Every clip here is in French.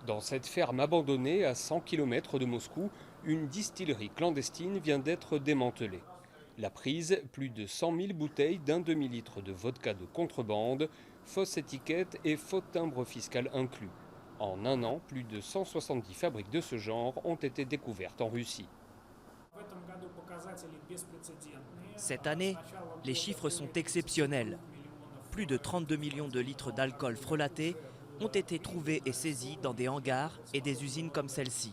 Dans cette ferme abandonnée à 100 km de Moscou, une distillerie clandestine vient d'être démantelée. La prise, plus de 100 000 bouteilles d'un demi-litre de vodka de contrebande, fausse étiquette et faux timbre fiscal inclus. En un an, plus de 170 fabriques de ce genre ont été découvertes en Russie. Cette année, les chiffres sont exceptionnels. Plus de 32 millions de litres d'alcool frelaté ont été trouvés et saisis dans des hangars et des usines comme celle-ci.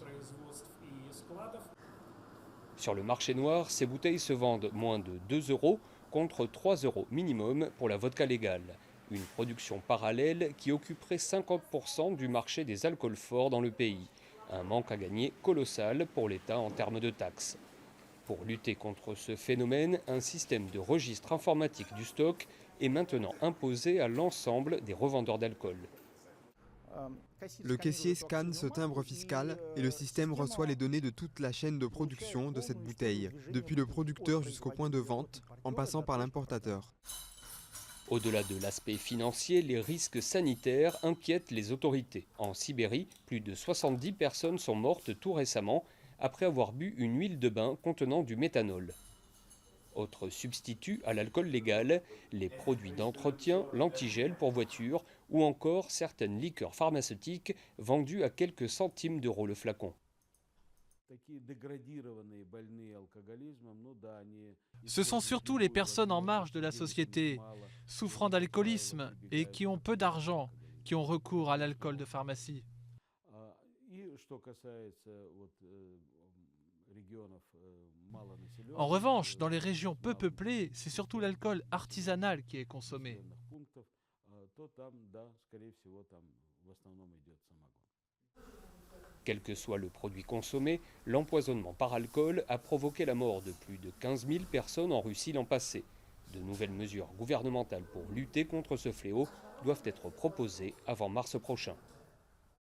Sur le marché noir, ces bouteilles se vendent moins de 2 euros contre 3 euros minimum pour la vodka légale. Une production parallèle qui occuperait 50% du marché des alcools forts dans le pays. Un manque à gagner colossal pour l'État en termes de taxes. Pour lutter contre ce phénomène, un système de registre informatique du stock est maintenant imposé à l'ensemble des revendeurs d'alcool. Le caissier scanne ce timbre fiscal et le système reçoit les données de toute la chaîne de production de cette bouteille, depuis le producteur jusqu'au point de vente, en passant par l'importateur. Au-delà de l'aspect financier, les risques sanitaires inquiètent les autorités. En Sibérie, plus de 70 personnes sont mortes tout récemment après avoir bu une huile de bain contenant du méthanol. Autre substitut à l'alcool légal, les produits d'entretien, l'antigel pour voiture ou encore certaines liqueurs pharmaceutiques vendues à quelques centimes d'euros le flacon. Ce sont surtout les personnes en marge de la société, souffrant d'alcoolisme et qui ont peu d'argent, qui ont recours à l'alcool de pharmacie. En revanche, dans les régions peu peuplées, c'est surtout l'alcool artisanal qui est consommé. Quel que soit le produit consommé, l'empoisonnement par alcool a provoqué la mort de plus de 15 000 personnes en Russie l'an passé. De nouvelles mesures gouvernementales pour lutter contre ce fléau doivent être proposées avant mars prochain.